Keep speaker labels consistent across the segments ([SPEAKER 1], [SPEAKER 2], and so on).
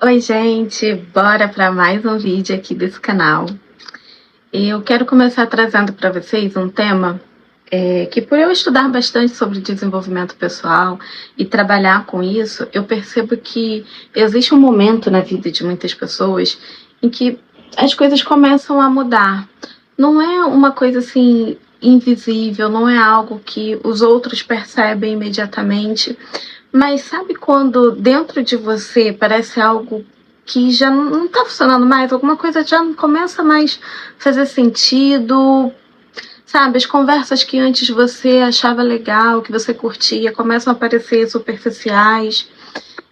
[SPEAKER 1] Oi, gente, bora para mais um vídeo aqui desse canal. Eu quero começar trazendo para vocês um tema que, por eu estudar bastante sobre desenvolvimento pessoal e trabalhar com isso, eu percebo que existe um momento na vida de muitas pessoas em que as coisas começam a mudar. Não é uma coisa assim invisível, não é algo que os outros percebem imediatamente, mas sabe quando dentro de você parece algo que já não está funcionando mais, alguma coisa já não começa mais a fazer sentido, sabe? As conversas que antes você achava legal, que você curtia, começam a parecer superficiais.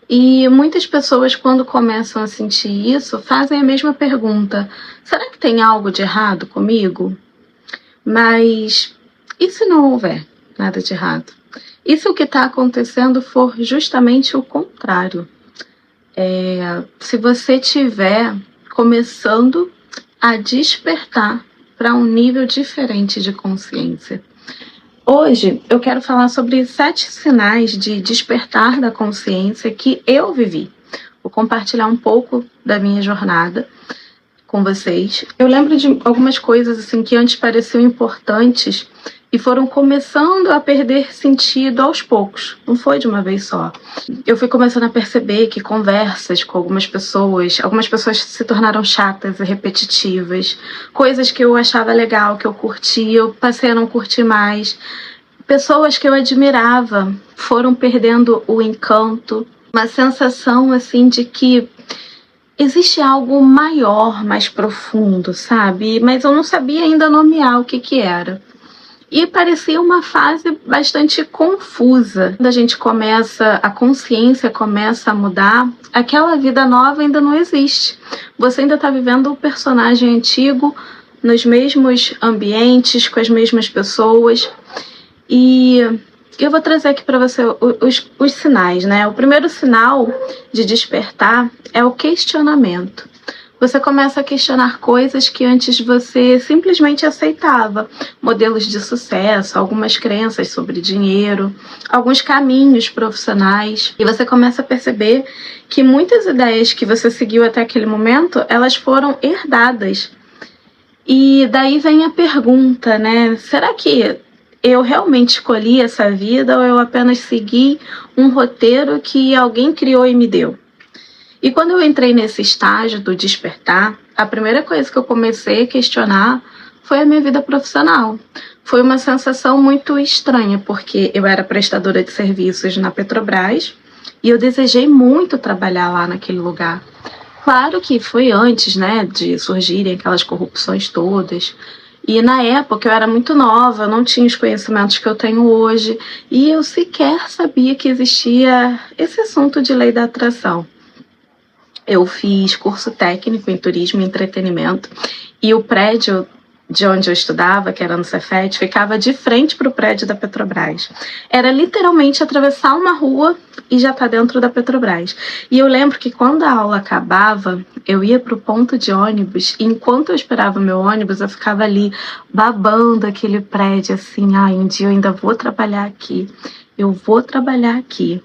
[SPEAKER 1] E muitas pessoas, quando começam a sentir isso, fazem a mesma pergunta: será que tem algo de errado comigo? Mas e se não houver nada de errado? E se o que está acontecendo for justamente o contrário? Se você estiver começando a despertar para um nível diferente de consciência. Hoje eu quero falar sobre 7 sinais de despertar da consciência que eu vivi. Vou compartilhar um pouco da minha jornada com vocês. Eu lembro de algumas coisas assim que antes pareciam importantes e foram começando a perder sentido aos poucos. Não foi de uma vez só. Eu fui começando a perceber que conversas com algumas pessoas se tornaram chatas e repetitivas. Coisas que eu achava legal, que eu curtia, eu passei a não curtir mais. Pessoas que eu admirava foram perdendo o encanto. Uma sensação assim de que existe algo maior, mais profundo, sabe? Mas eu não sabia ainda nomear o que era. E parecia uma fase bastante confusa. Quando a consciência começa a mudar, aquela vida nova ainda não existe. Você ainda está vivendo o personagem antigo, nos mesmos ambientes, com as mesmas pessoas. E eu vou trazer aqui para você os sinais, né? O primeiro sinal de despertar é o questionamento. Você começa a questionar coisas que antes você simplesmente aceitava. Modelos de sucesso, algumas crenças sobre dinheiro, alguns caminhos profissionais. E você começa a perceber que muitas ideias que você seguiu até aquele momento, elas foram herdadas. E daí vem a pergunta, né? Será que eu realmente escolhi essa vida ou eu apenas segui um roteiro que alguém criou e me deu? E quando eu entrei nesse estágio do despertar, a primeira coisa que eu comecei a questionar foi a minha vida profissional. Foi uma sensação muito estranha, porque eu era prestadora de serviços na Petrobras e eu desejei muito trabalhar lá naquele lugar. Claro que foi antes, né, de surgirem aquelas corrupções todas. E na época eu era muito nova, não tinha os conhecimentos que eu tenho hoje e eu sequer sabia que existia esse assunto de lei da atração. Eu fiz curso técnico em turismo e entretenimento e o prédio de onde eu estudava, que era no Cefet, ficava de frente para o prédio da Petrobras. Era literalmente atravessar uma rua e já tá dentro da Petrobras. E eu lembro que quando a aula acabava, eu ia pro ponto de ônibus e enquanto eu esperava o meu ônibus, eu ficava ali babando aquele prédio assim, um dia eu ainda vou trabalhar aqui, eu vou trabalhar aqui.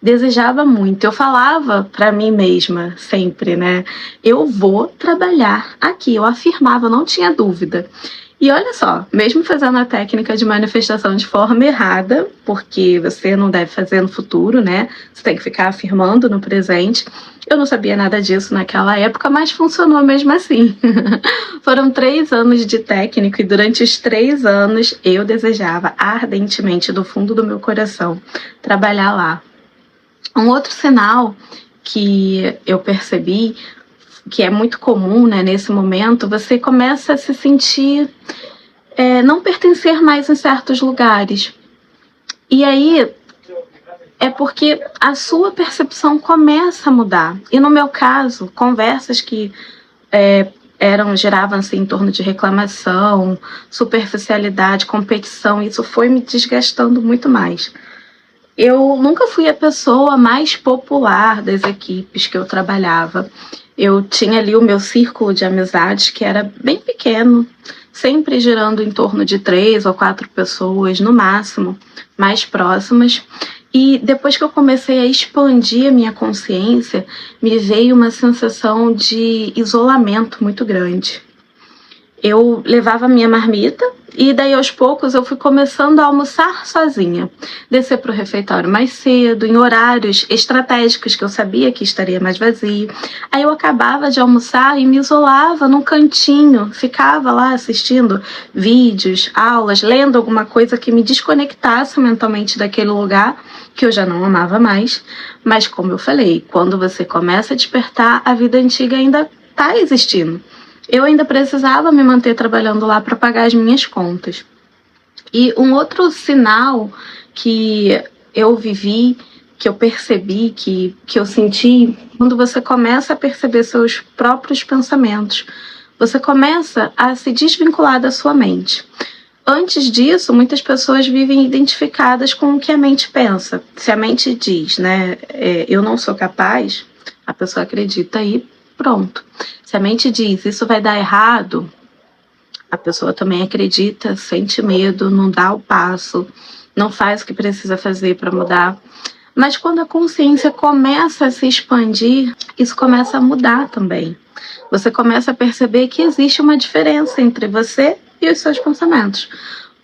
[SPEAKER 1] Desejava muito, eu falava para mim mesma sempre, né? Eu vou trabalhar aqui, eu afirmava, não tinha dúvida. E olha só, mesmo fazendo a técnica de manifestação de forma errada, porque você não deve fazer no futuro, né? Você tem que ficar afirmando no presente. Eu não sabia nada disso naquela época, mas funcionou mesmo assim. Foram 3 anos de técnico e durante os 3 anos eu desejava ardentemente, do fundo do meu coração, trabalhar lá. Um outro sinal que eu percebi, que é muito comum, né, nesse momento, você começa a se sentir não pertencer mais em certos lugares. E aí é porque a sua percepção começa a mudar. E no meu caso, conversas que giravam-se em torno de reclamação, superficialidade, competição, isso foi me desgastando muito mais. Eu nunca fui a pessoa mais popular das equipes que eu trabalhava. Eu tinha ali o meu círculo de amizades que era bem pequeno, sempre girando em torno de 3 ou 4 pessoas, no máximo, mais próximas. E depois que eu comecei a expandir a minha consciência, me veio uma sensação de isolamento muito grande. Eu levava a minha marmita e daí aos poucos eu fui começando a almoçar sozinha. Descer para o refeitório mais cedo, em horários estratégicos que eu sabia que estaria mais vazio. Aí eu acabava de almoçar e me isolava num cantinho, ficava lá assistindo vídeos, aulas, lendo alguma coisa que me desconectasse mentalmente daquele lugar que eu já não amava mais. Mas como eu falei, quando você começa a despertar, a vida antiga ainda está existindo. Eu ainda precisava me manter trabalhando lá para pagar as minhas contas. E um outro sinal que eu vivi, que eu percebi, que eu senti, quando você começa a perceber seus próprios pensamentos, você começa a se desvincular da sua mente. Antes disso, muitas pessoas vivem identificadas com o que a mente pensa. Se a mente diz, né, eu não sou capaz, a pessoa acredita e pronto. Se a mente diz, isso vai dar errado, a pessoa também acredita, sente medo, não dá o passo, não faz o que precisa fazer para mudar. Mas quando a consciência começa a se expandir, isso começa a mudar também. Você começa a perceber que existe uma diferença entre você e os seus pensamentos.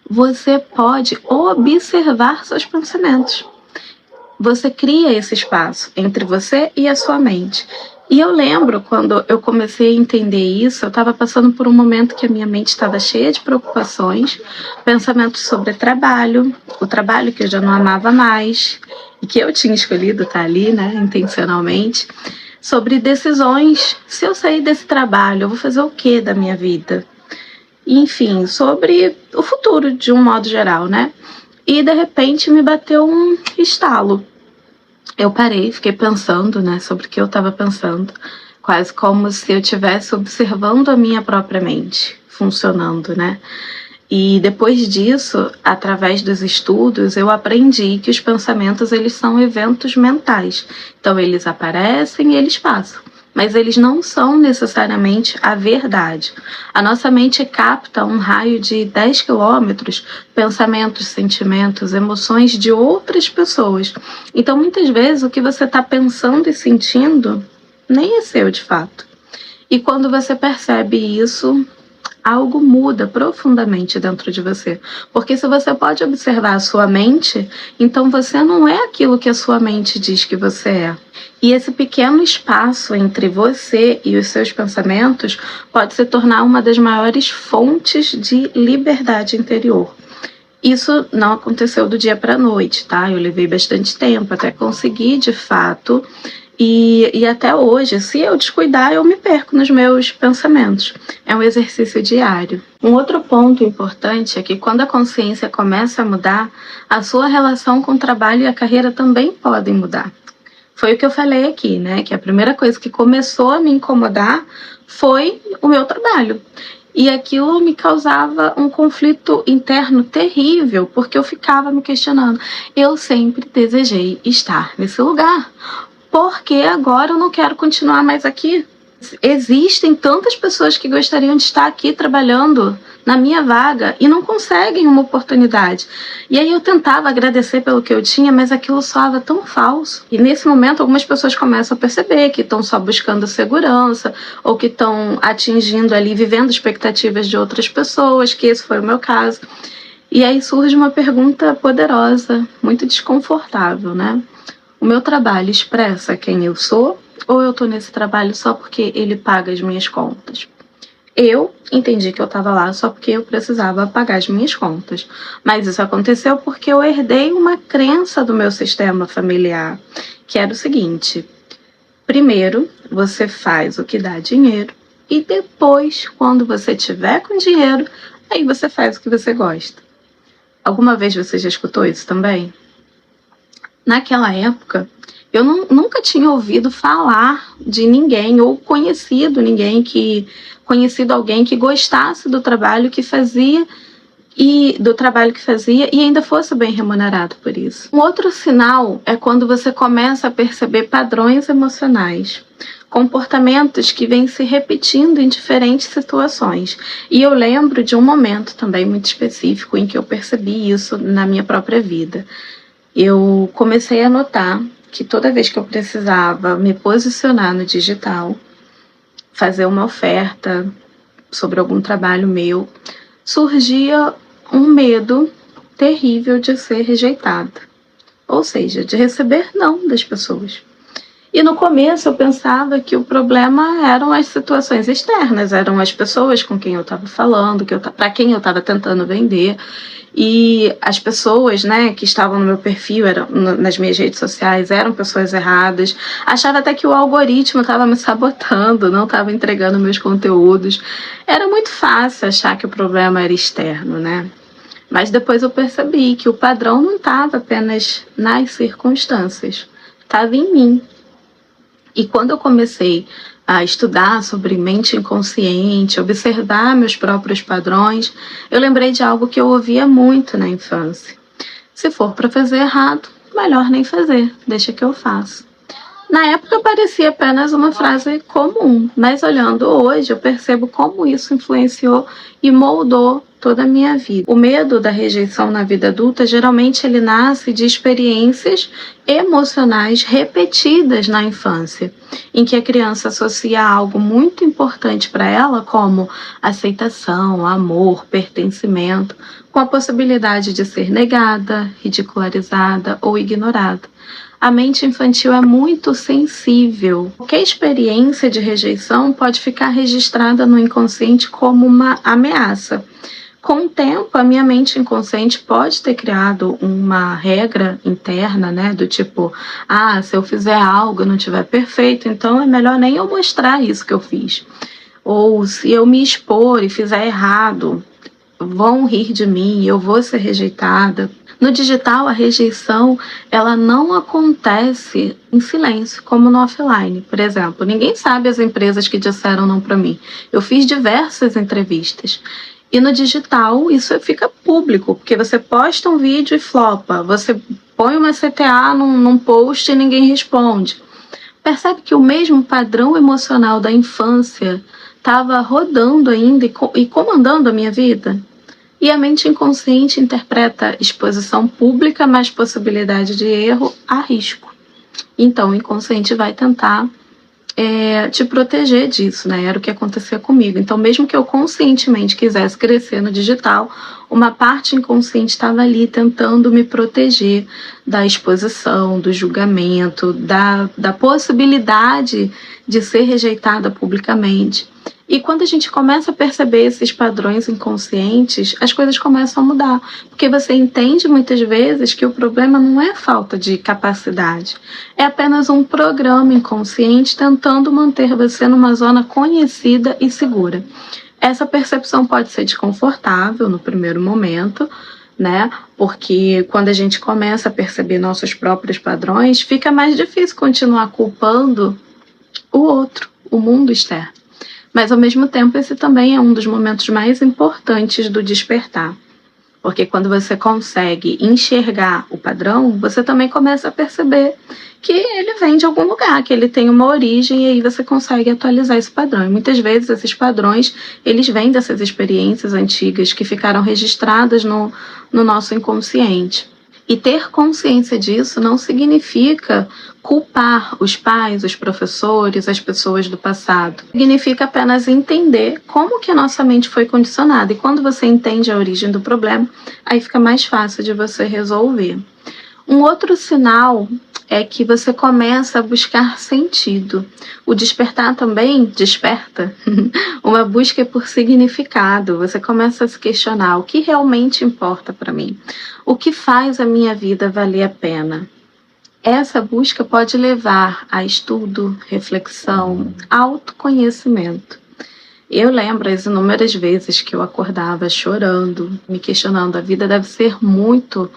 [SPEAKER 1] Você pode observar seus pensamentos. Você cria esse espaço entre você e a sua mente. E eu lembro, quando eu comecei a entender isso, eu estava passando por um momento que a minha mente estava cheia de preocupações, pensamentos sobre trabalho, o trabalho que eu já não amava mais, e que eu tinha escolhido estar ali, né, intencionalmente, sobre decisões. Se eu sair desse trabalho, eu vou fazer o que da minha vida? Enfim, sobre o futuro de um modo geral, né? E de repente me bateu um estalo. Eu parei, fiquei pensando, né, sobre o que eu estava pensando, quase como se eu estivesse observando a minha própria mente funcionando, né? E depois disso, através dos estudos, eu aprendi que os pensamentos, eles são eventos mentais. Então, eles aparecem e eles passam, mas eles não são necessariamente a verdade. A nossa mente capta um raio de 10 quilômetros, pensamentos, sentimentos, emoções de outras pessoas. Então, muitas vezes, o que você está pensando e sentindo nem é seu de fato. E quando você percebe isso, algo muda profundamente dentro de você. Porque se você pode observar a sua mente, então você não é aquilo que a sua mente diz que você é. E esse pequeno espaço entre você e os seus pensamentos pode se tornar uma das maiores fontes de liberdade interior. Isso não aconteceu do dia para a noite, tá? Eu levei bastante tempo até conseguir, de fato, e até hoje, se eu descuidar, eu me perco nos meus pensamentos. É um exercício diário. Um outro ponto importante é que quando a consciência começa a mudar, a sua relação com o trabalho e a carreira também podem mudar. Foi o que eu falei aqui, né? Que a primeira coisa que começou a me incomodar foi o meu trabalho. E aquilo me causava um conflito interno terrível, porque eu ficava me questionando. Eu sempre desejei estar nesse lugar. Porque agora eu não quero continuar mais aqui. Existem tantas pessoas que gostariam de estar aqui trabalhando na minha vaga e não conseguem uma oportunidade. E aí eu tentava agradecer pelo que eu tinha, mas aquilo soava tão falso. E nesse momento algumas pessoas começam a perceber que estão só buscando segurança ou que estão atingindo ali, vivendo expectativas de outras pessoas, que esse foi o meu caso. E aí surge uma pergunta poderosa, muito desconfortável, né? O meu trabalho expressa quem eu sou ou eu estou nesse trabalho só porque ele paga as minhas contas? Eu entendi que eu estava lá só porque eu precisava pagar as minhas contas. Mas isso aconteceu porque eu herdei uma crença do meu sistema familiar, que era o seguinte: primeiro você faz o que dá dinheiro e depois, quando você tiver com dinheiro, aí você faz o que você gosta. Alguma vez você já escutou isso também? Naquela época, eu nunca tinha ouvido falar de ninguém ou conhecido alguém que gostasse do trabalho que fazia e ainda fosse bem remunerado por isso. Um outro sinal é quando você começa a perceber padrões emocionais, comportamentos que vêm se repetindo em diferentes situações. E eu lembro de um momento também muito específico em que eu percebi isso na minha própria vida. eu comecei a notar que toda vez que eu precisava me posicionar no digital, fazer uma oferta sobre algum trabalho meu, surgia um medo terrível de ser rejeitada, ou seja, de receber não das pessoas. E no começo eu pensava que o problema eram as situações externas, eram as pessoas com quem eu estava falando, para quem eu estava tentando vender. E as pessoas, né, que estavam no meu perfil, nas minhas redes sociais, eram pessoas erradas. Achava até que o algoritmo estava me sabotando, não estava entregando meus conteúdos. Era muito fácil achar que o problema era externo, né? Mas depois eu percebi que o padrão não estava apenas nas circunstâncias, estava em mim. E quando eu comecei a estudar sobre mente inconsciente, observar meus próprios padrões, eu lembrei de algo que eu ouvia muito na infância. Se for para fazer errado, melhor nem fazer, deixa que eu faço. Na época parecia apenas uma frase comum, mas olhando hoje eu percebo como isso influenciou e moldou toda a minha vida. O medo da rejeição na vida adulta geralmente ele nasce de experiências emocionais repetidas na infância, em que a criança associa algo muito importante para ela, como aceitação, amor, pertencimento, com a possibilidade de ser negada, ridicularizada ou ignorada. A mente infantil é muito sensível. Qualquer experiência de rejeição pode ficar registrada no inconsciente como uma ameaça. Com o tempo, a minha mente inconsciente pode ter criado uma regra interna, né? Do tipo, se eu fizer algo e não estiver perfeito, então é melhor nem eu mostrar isso que eu fiz. Ou se eu me expor e fizer errado, vão rir de mim, eu vou ser rejeitada. No digital, a rejeição ela não acontece em silêncio, como no offline. Por exemplo, ninguém sabe as empresas que disseram não para mim. Eu fiz diversas entrevistas. E no digital, isso fica público, porque você posta um vídeo e flopa. Você põe uma CTA num post e ninguém responde. Percebe que o mesmo padrão emocional da infância estava rodando ainda e comandando a minha vida? E a mente inconsciente interpreta exposição pública mais possibilidade de erro a risco. Então, o inconsciente vai tentar te proteger disso, né? Era o que acontecia comigo. Então, mesmo que eu conscientemente quisesse crescer no digital, uma parte inconsciente estava ali tentando me proteger da exposição, do julgamento, da possibilidade de ser rejeitada publicamente. E quando a gente começa a perceber esses padrões inconscientes, as coisas começam a mudar. Porque você entende muitas vezes que o problema não é falta de capacidade. É apenas um programa inconsciente tentando manter você numa zona conhecida e segura. Essa percepção pode ser desconfortável no primeiro momento, né? Porque quando a gente começa a perceber nossos próprios padrões, fica mais difícil continuar culpando o outro, o mundo externo. Mas, ao mesmo tempo, esse também é um dos momentos mais importantes do despertar. Porque quando você consegue enxergar o padrão, você também começa a perceber que ele vem de algum lugar, que ele tem uma origem, e aí você consegue atualizar esse padrão. E muitas vezes esses padrões, eles vêm dessas experiências antigas que ficaram registradas no nosso inconsciente. E ter consciência disso não significa culpar os pais, os professores, as pessoas do passado. Significa apenas entender como que a nossa mente foi condicionada. E quando você entende a origem do problema, aí fica mais fácil de você resolver. Um outro sinal é que você começa a buscar sentido. O despertar também desperta uma busca por significado. Você começa a se questionar o que realmente importa para mim. O que faz a minha vida valer a pena? Essa busca pode levar a estudo, reflexão, autoconhecimento. Eu lembro as inúmeras vezes que eu acordava chorando, me questionando, a vida deve ser muito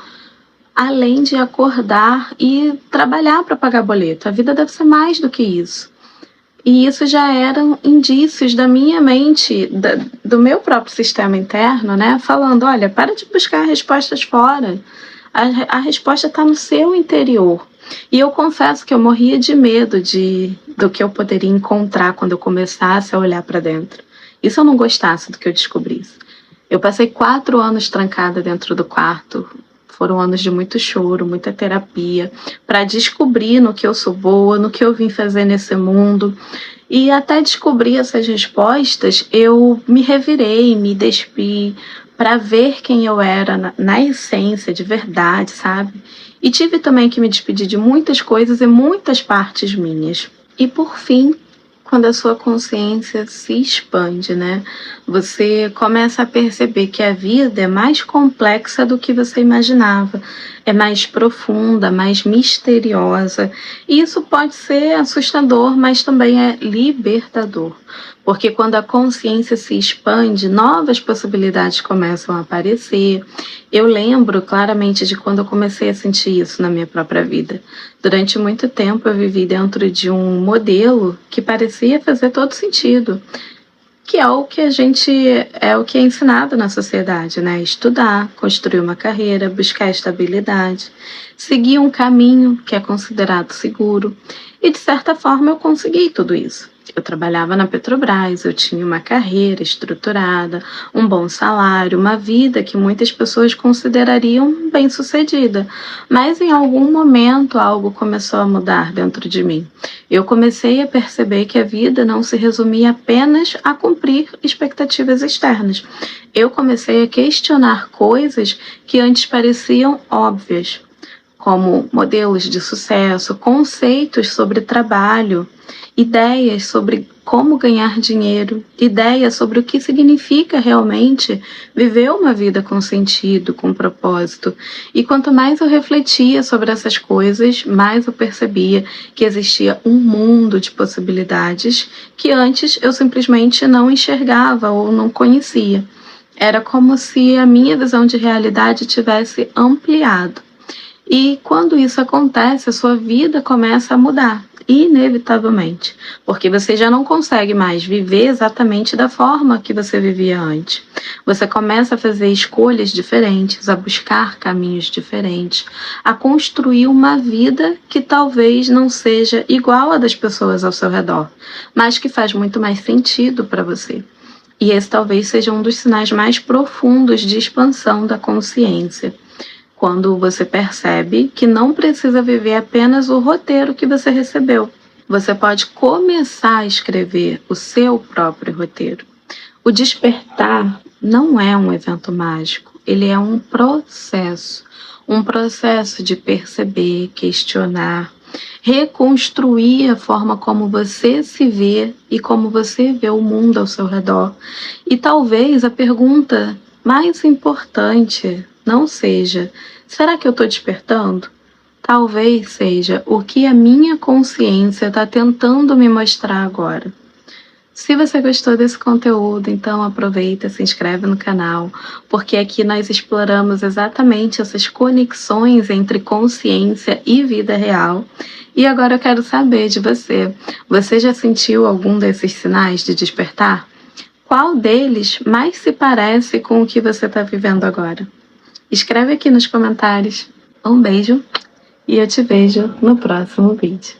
[SPEAKER 1] além de acordar e trabalhar para pagar boleto. A vida deve ser mais do que isso. E isso já eram indícios da minha mente, do meu próprio sistema interno, né? Falando, olha, para de buscar respostas fora. A resposta está no seu interior. E eu confesso que eu morria de medo do que eu poderia encontrar quando eu começasse a olhar para dentro. E se eu não gostasse do que eu descobrisse? Eu passei 4 anos trancada dentro do quarto, Foram anos de muito choro, muita terapia, para descobrir no que eu sou boa, no que eu vim fazer nesse mundo. E até descobrir essas respostas, eu me revirei, me despi para ver quem eu era na essência, de verdade, sabe? E tive também que me despedir de muitas coisas e muitas partes minhas. E por fim, quando a sua consciência se expande, né? Você começa a perceber que a vida é mais complexa do que você imaginava, é mais profunda, mais misteriosa. E isso pode ser assustador, mas também é libertador. Porque quando a consciência se expande, novas possibilidades começam a aparecer. Eu lembro claramente de quando eu comecei a sentir isso na minha própria vida. Durante muito tempo eu vivi dentro de um modelo que parecia fazer todo sentido, que é o que é ensinado na sociedade, né? Estudar, construir uma carreira, buscar estabilidade, seguir um caminho que é considerado seguro. E de certa forma eu consegui tudo isso. Eu trabalhava na Petrobras, eu tinha uma carreira estruturada, um bom salário, uma vida que muitas pessoas considerariam bem-sucedida. Mas em algum momento algo começou a mudar dentro de mim. Eu comecei a perceber que a vida não se resumia apenas a cumprir expectativas externas. Eu comecei a questionar coisas que antes pareciam óbvias, como modelos de sucesso, conceitos sobre trabalho, ideias sobre como ganhar dinheiro, ideias sobre o que significa realmente viver uma vida com sentido, com propósito. E quanto mais eu refletia sobre essas coisas, mais eu percebia que existia um mundo de possibilidades que antes eu simplesmente não enxergava ou não conhecia. Era como se a minha visão de realidade tivesse ampliado. E quando isso acontece, a sua vida começa a mudar, inevitavelmente, porque você já não consegue mais viver exatamente da forma que você vivia antes. Você começa a fazer escolhas diferentes, a buscar caminhos diferentes, a construir uma vida que talvez não seja igual a das pessoas ao seu redor, mas que faz muito mais sentido para você. E esse talvez seja um dos sinais mais profundos de expansão da consciência. Quando você percebe que não precisa viver apenas o roteiro que você recebeu. Você pode começar a escrever o seu próprio roteiro. O despertar não é um evento mágico, ele é um processo de perceber, questionar, reconstruir a forma como você se vê e como você vê o mundo ao seu redor. E talvez a pergunta mais importante não seja: será que eu estou despertando? Talvez seja: o que a minha consciência está tentando me mostrar agora? Se você gostou desse conteúdo, então aproveita, se inscreve no canal, porque aqui nós exploramos exatamente essas conexões entre consciência e vida real. E agora eu quero saber de você. Você já sentiu algum desses sinais de despertar? Qual deles mais se parece com o que você está vivendo agora? Escreve aqui nos comentários. Um beijo e eu te vejo no próximo vídeo.